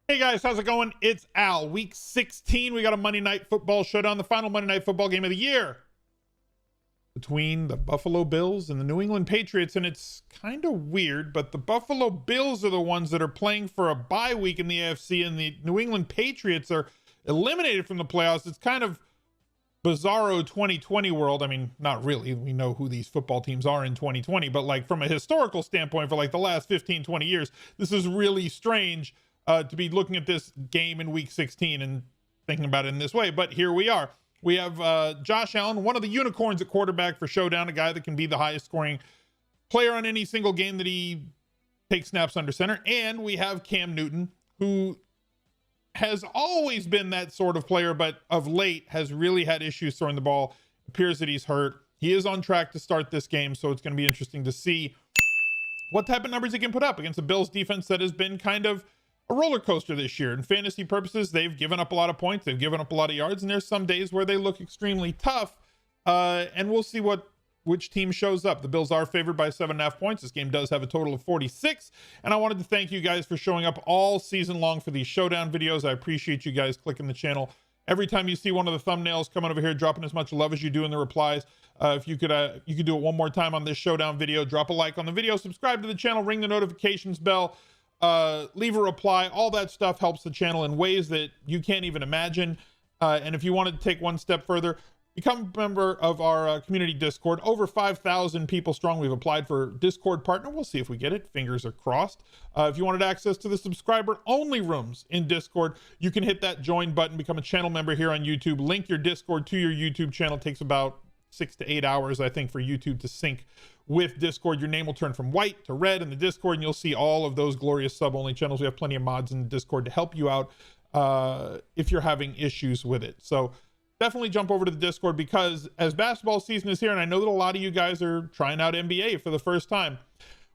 Hey guys, how's it going? It's Al. Week 16, we got a Monday Night Football showdown, the final Monday Night Football game of the year between the Buffalo Bills and the New England Patriots. And it's kind of weird, but the Buffalo Bills are the ones that are playing for a bye week in the AFC, and the New England Patriots are eliminated from the playoffs. It's kind of bizarro 2020 world. I mean, not really. We know who these football teams are in 2020, but like from a historical standpoint for like the last 15, 20 years, this is really strange to be looking at this game in week 16 and thinking about it in this way. But here we are. We have Josh Allen, one of the unicorns at quarterback for Showdown, a guy that can be the highest scoring player on any single game that he takes snaps under center. And we have Cam Newton, who has always been that sort of player, but of late has really had issues throwing the ball. It appears that he's hurt. He is on track to start this game, so it's going to be interesting to see what type of numbers he can put up against a Bills defense that has been kind of a roller coaster this year. In fantasy purposes, they've given up a lot of points, they've given up a lot of yards, and there's some days where they look extremely tough. And we'll see which team shows up. The Bills are favored by 7.5 points. This game does have a total of 46. And I wanted to thank you guys for showing up all season long for these showdown videos. I appreciate you guys clicking the channel. Every time you see one of the thumbnails coming over here, dropping as much love as you do in the replies. If you could do it one more time on this showdown video, drop a like on the video, subscribe to the channel, ring the notifications bell, leave a reply. All that stuff helps the channel in ways that you can't even imagine. And if you wanted to take one step further, become a member of our community Discord. Over 5,000 people strong. We've applied for Discord partner. We'll see if we get it. Fingers are crossed. If you wanted access to the subscriber only rooms in Discord, you can hit that join button, become a channel member here on YouTube, link your Discord to your YouTube channel. It takes about 6 to 8 hours, I think, for YouTube to sync with Discord. Your name will turn from white to red in the Discord, and you'll see all of those glorious sub-only channels. We have plenty of mods in the Discord to help you out if you're having issues with it. So definitely jump over to the Discord, because as basketball season is here, and I know that a lot of you guys are trying out NBA for the first time,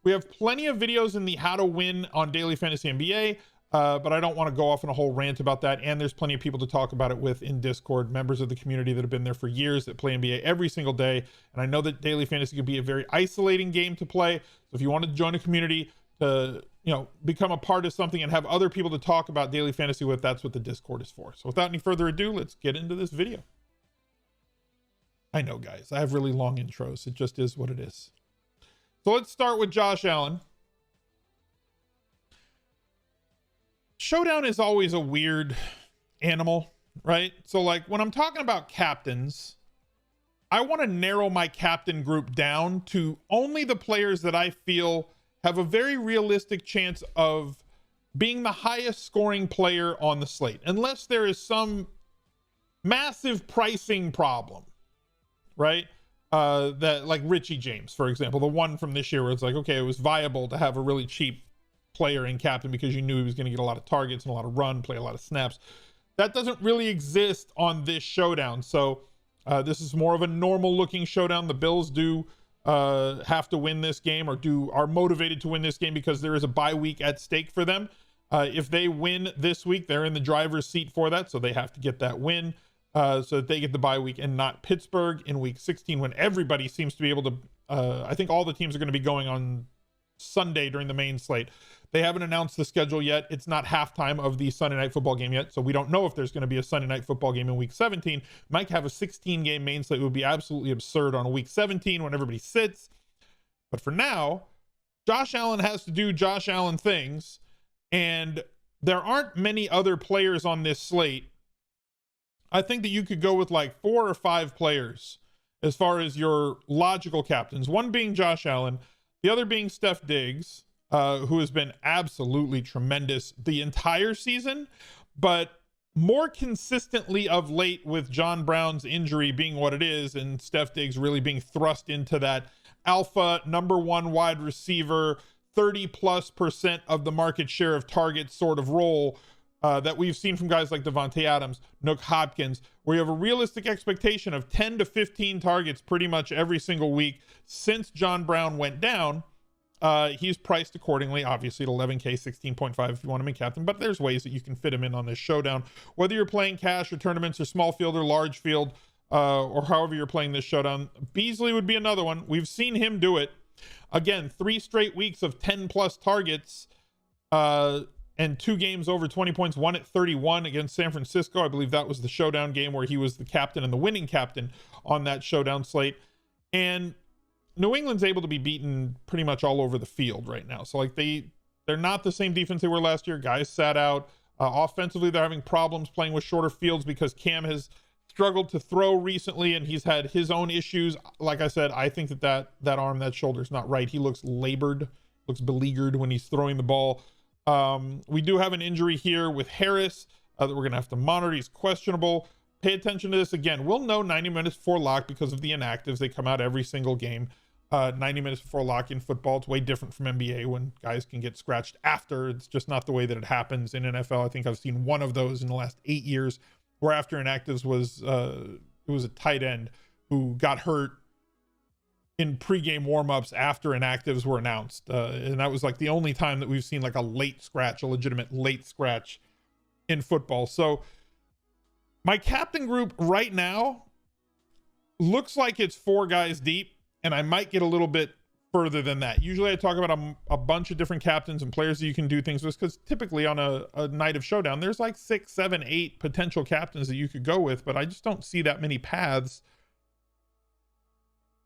we have plenty of videos in the how to win on Daily Fantasy NBA. But I don't want to go off on a whole rant about that. And there's plenty of people to talk about it with in Discord, members of the community that have been there for years, that play NBA every single day. And I know that Daily Fantasy can be a very isolating game to play. So if you want to join a community to, become a part of something and have other people to talk about Daily Fantasy with, that's what the Discord is for. So without any further ado, let's get into this video. I know, guys, I have really long intros. It just is what it is. So let's start with Josh Allen. Showdown is always a weird animal, right? So like when I'm talking about captains, I want to narrow my captain group down to only the players that I feel have a very realistic chance of being the highest scoring player on the slate, unless there is some massive pricing problem, right? That, like Richie James, for example, the one from this year where it's like, okay, it was viable to have a really cheap player in captain because you knew he was going to get a lot of targets and a lot of run, play a lot of snaps. That doesn't really exist on this showdown. So this is more of a normal looking showdown. The Bills do have to win this game, or are motivated to win this game, because there is a bye week at stake for them. If they win this week, they're in the driver's seat for that, so they have to get that win so that they get the bye week, and not Pittsburgh in week 16, when everybody seems to be able to I think all the teams are going to be going on Sunday during the main slate. They haven't announced the schedule yet. It's not halftime of the Sunday night football game yet, so we don't know if there's going to be a Sunday night football game in week 17. Might have a 16 game main slate. It would be absolutely absurd on a week 17 when everybody sits. But for now, Josh Allen has to do Josh Allen things, and there aren't many other players on this slate. I think that you could go with like 4 or 5 players as far as your logical captains, one being Josh Allen, the other being Steph Diggs, who has been absolutely tremendous the entire season, but more consistently of late, with John Brown's injury being what it is, and Steph Diggs really being thrust into that alpha number 1 wide receiver, 30+% of the market share of targets sort of role that we've seen from guys like Devontae Adams, Nook Hopkins, where you have a realistic expectation of 10 to 15 targets pretty much every single week since John Brown went down. He's priced accordingly, obviously at 11K, 16.5 if you want him in captain, but there's ways that you can fit him in on this showdown, whether you're playing cash or tournaments or small field or large field, or however you're playing this showdown. Beasley would be another one. We've seen him do it. Again, 3 straight weeks of 10+ targets. and 2 games over 20 points, one at 31 against San Francisco. I believe that was the showdown game where he was the captain and the winning captain on that showdown slate. And New England's able to be beaten pretty much all over the field right now. So like they're not the same defense they were last year. Guys sat out. Offensively, they're having problems playing with shorter fields because Cam has struggled to throw recently, and he's had his own issues. Like I said, I think that arm, that shoulder is not right. He looks labored, looks beleaguered when he's throwing the ball. We do have an injury here with Harris that we're going to have to monitor. He's questionable. Pay attention to this. Again, we'll know 90 minutes before lock because of the inactives. They come out every single game. 90 minutes before lock in football. It's way different from NBA when guys can get scratched after. It's just not the way that it happens in NFL. I think I've seen one of those in the last 8 years where after inactives was it was a tight end who got hurt in pregame warmups after inactives were announced. And that was like the only time that we've seen like a late scratch, a legitimate late scratch in football. So my captain group right now looks like it's 4 guys deep, and I might get a little bit further than that. Usually I talk about a bunch of different captains and players that you can do things with, because typically on a night of showdown, there's like 6, 7, 8 potential captains that you could go with, but I just don't see that many paths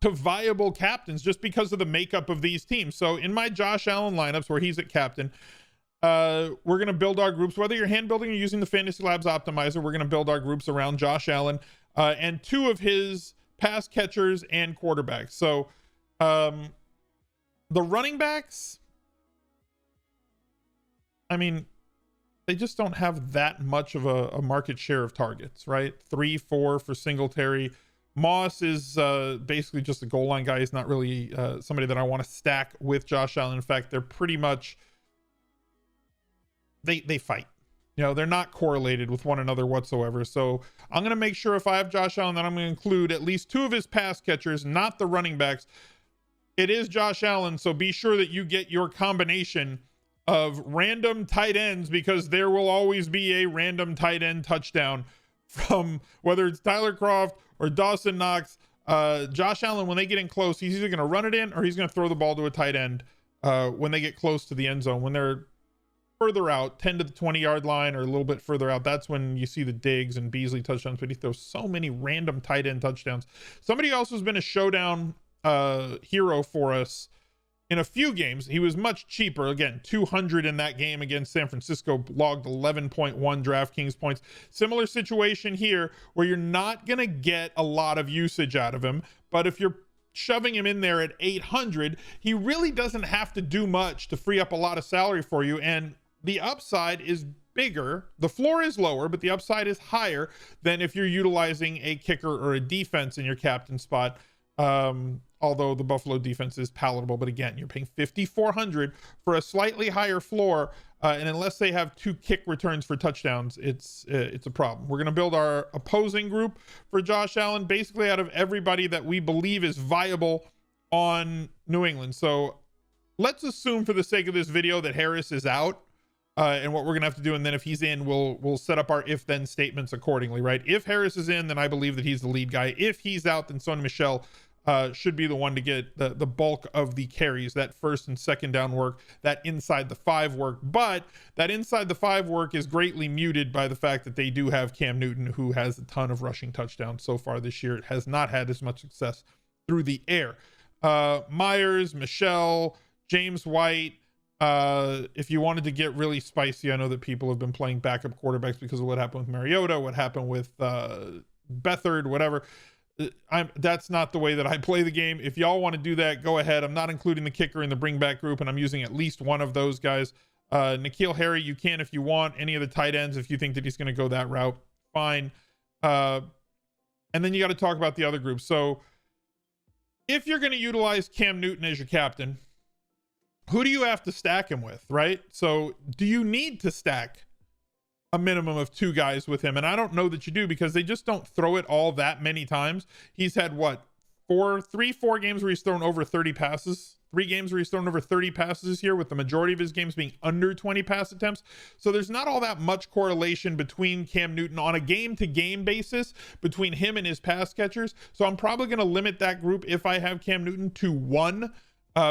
to viable captains just because of the makeup of these teams. So in my Josh Allen lineups where he's at captain, we're going to build our groups, whether you're hand building or using the Fantasy Labs optimizer. We're going to build our groups around Josh Allen and 2 of his pass catchers and quarterbacks. So the running backs, I mean, they just don't have that much of a market share of targets, right? 3, 4 for Singletary. Moss is basically just a goal line guy. He's not really somebody that I want to stack with Josh Allen. In fact, they're pretty much, they fight. You know, they're not correlated with one another whatsoever. So I'm going to make sure if I have Josh Allen that I'm going to include at least 2 of his pass catchers, not the running backs. It is Josh Allen, so be sure that you get your combination of random tight ends, because there will always be a random tight end touchdown from whether it's Tyler Kroft or Dawson Knox. Josh Allen, when they get in close, he's either going to run it in or he's going to throw the ball to a tight end when they get close to the end zone. When they're further out, 10 to the 20-yard line or a little bit further out, that's when you see the Diggs and Beasley touchdowns, but he throws so many random tight end touchdowns. Somebody else who's been a showdown hero for us in a few games. He was much cheaper. Again, 200 in that game against San Francisco, logged 11.1 DraftKings points. Similar situation here where you're not going to get a lot of usage out of him, but if you're shoving him in there at 800, he really doesn't have to do much to free up a lot of salary for you, and the upside is bigger. The floor is lower, but the upside is higher than if you're utilizing a kicker or a defense in your captain spot. Although the Buffalo defense is palatable, but again, you're paying $5,400 for a slightly higher floor, and unless they have 2 kick returns for touchdowns, it's a problem. We're going to build our opposing group for Josh Allen, basically out of everybody that we believe is viable on New England. So let's assume for the sake of this video that Harris is out, and what we're going to have to do, and then if he's in, we'll set up our if-then statements accordingly, right? If Harris is in, then I believe that he's the lead guy. If he's out, then Sony Michel should be the one to get the bulk of the carries, that first and second down work, that inside the 5 work. But that inside the 5 work is greatly muted by the fact that they do have Cam Newton, who has a ton of rushing touchdowns so far this year. It has not had as much success through the air. Myers, Michel, James White. If you wanted to get really spicy, I know that people have been playing backup quarterbacks because of what happened with Mariota, what happened with Beathard, whatever. That's not the way that I play the game. If y'all want to do that, go ahead. I'm not including the kicker in the bring back group, and I'm using at least one of those guys. N'Keal Harry, you can if you want. Any of the tight ends, if you think that he's going to go that route, fine. And then you got to talk about the other groups. So if you're going to utilize Cam Newton as your captain, who do you have to stack him with, right? So do you need to stack a minimum of 2 guys with him? And I don't know that you do, because they just don't throw it all that many times. He's had what, 4 games where he's thrown over 30 passes, 3 games where he's thrown over 30 passes this year, with the majority of his games being under 20 pass attempts. So there's not all that much correlation between Cam Newton on a game-to-game basis between him and his pass catchers. So I'm probably going to limit that group, if I have Cam Newton, to 1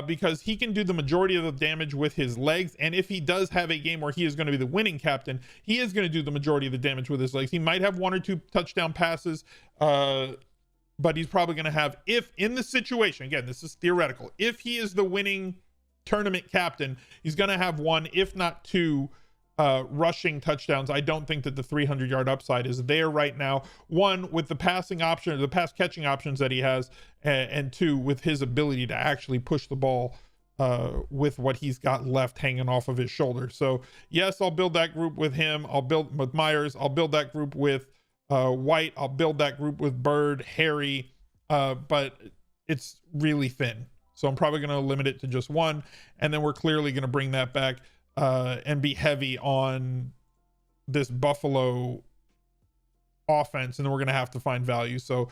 because he can do the majority of the damage with his legs. And if he does have a game where he is going to be the winning captain, he is going to do the majority of the damage with his legs. He might have 1 or 2 touchdown passes, but he's probably going to have, if in the situation, again, this is theoretical, if he is the winning tournament captain, he's going to have 1, if not 2, rushing touchdowns. I don't think that the 300-yard upside is there right now. 1, with the passing option, the pass catching options that he has, and 2, with his ability to actually push the ball with what he's got left hanging off of his shoulder. So yes, I'll build that group with him. I'll build with Myers. I'll build that group with White. I'll build that group with Bird, Harry, but it's really thin. So I'm probably going to limit it to just 1, and then we're clearly going to bring that back and be heavy on this Buffalo offense, and then we're going to have to find value. So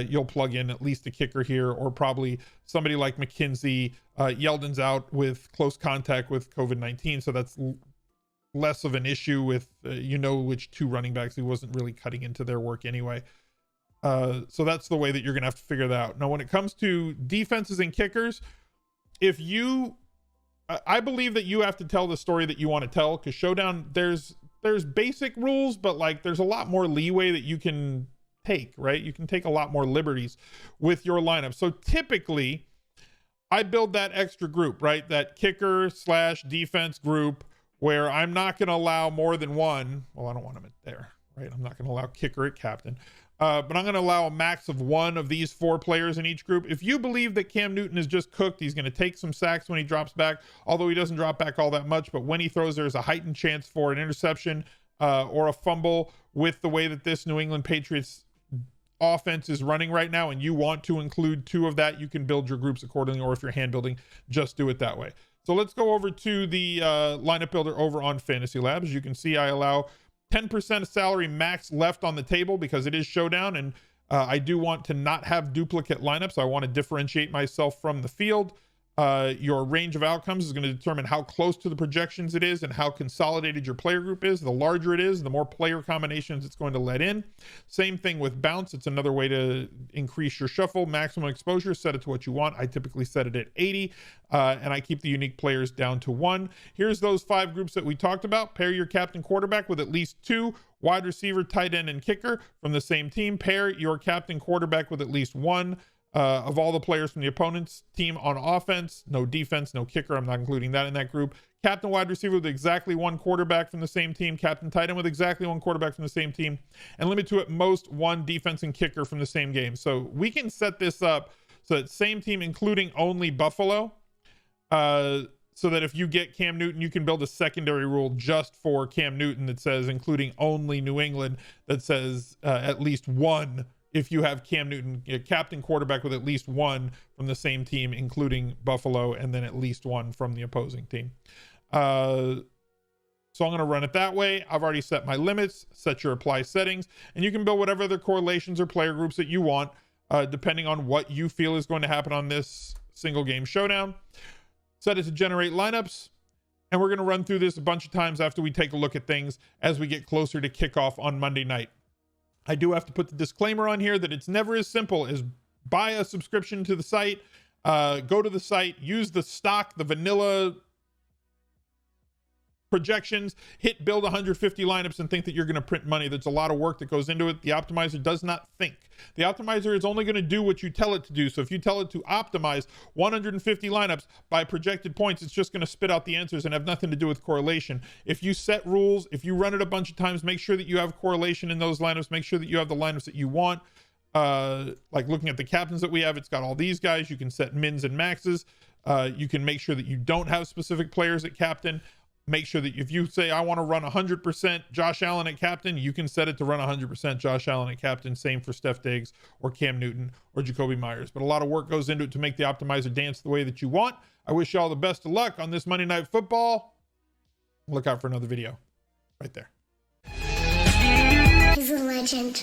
you'll plug in at least a kicker here, or probably somebody like McKenzie. Yeldon's out with close contact with COVID-19, so that's less of an issue with which 2 running backs. He wasn't really cutting into their work anyway. So that's the way that you're going to have to figure that out. Now, when it comes to defenses and kickers, I believe that you have to tell the story that you want to tell, because Showdown, there's basic rules, but like there's a lot more leeway that you can take, right? You can take a lot more liberties with your lineup. So typically I build that extra group, right? That kicker / defense group where I'm not going to allow more than 1. Well, I don't want him at there, right? I'm not going to allow kicker at captain. But I'm going to allow a max of 1 of these 4 players in each group. If you believe that Cam Newton is just cooked, he's going to take some sacks when he drops back, although he doesn't drop back all that much. But when he throws, there's a heightened chance for an interception or a fumble with the way that this New England Patriots offense is running right now, and you want to include 2 of that, you can build your groups accordingly, or if you're hand building, just do it that way. So let's go over to the lineup builder over on Fantasy Labs. You can see I allow 10% of salary max left on the table because it is Showdown, and I do want to not have duplicate lineups. I want to differentiate myself from the field. Your range of outcomes is going to determine how close to the projections it is and how consolidated your player group is. The larger it is, the more player combinations it's going to let in. Same thing with bounce. It's another way to increase your shuffle. Maximum exposure, set it to what you want. I typically set it at 80, and I keep the unique players down to 1. Here's those 5 groups that we talked about. Pair your captain quarterback with at least 2 wide receiver, tight end, and kicker from the same team. Pair your captain quarterback with at least 1 of all the players from the opponent's team on offense. No defense, no kicker. I'm not including that in that group. Captain wide receiver with exactly 1 quarterback from the same team. Captain tight end with exactly 1 quarterback from the same team. And limit to at most 1 defense and kicker from the same game. So we can set this up so that same team, including only Buffalo, so that if you get Cam Newton, you can build a secondary rule just for Cam Newton that says including only New England, that says at least 1 if you have Cam Newton, a captain quarterback with at least 1 from the same team, including Buffalo, and then at least 1 from the opposing team. So I'm going to run it that way. I've already set my limits, set your apply settings, and you can build whatever other correlations or player groups that you want, depending on what you feel is going to happen on this single game Showdown. Set it to generate lineups, and we're going to run through this a bunch of times after we take a look at things as we get closer to kickoff on Monday night. I do have to put the disclaimer on here that it's never as simple as buy a subscription to the site, go to the site, use the stock, the vanilla projections, hit build 150 lineups and think that you're going to print money. There's a lot of work that goes into it. The optimizer does not think. The optimizer is only going to do what you tell it to do. So if you tell it to optimize 150 lineups by projected points, it's just going to spit out the answers and have nothing to do with correlation. If you set rules, if you run it a bunch of times, make sure that you have correlation in those lineups. Make sure that you have the lineups that you want. Like looking at the captains that we have, it's got all these guys. You can set mins and maxes. You can make sure that you don't have specific players at captain. Make sure that if you say, I want to run 100% Josh Allen at captain, you can set it to run 100% Josh Allen at captain. Same for Steph Diggs or Cam Newton or Jacoby Myers. But a lot of work goes into it to make the optimizer dance the way that you want. I wish you all the best of luck on this Monday Night Football. Look out for another video right there. He's a legend.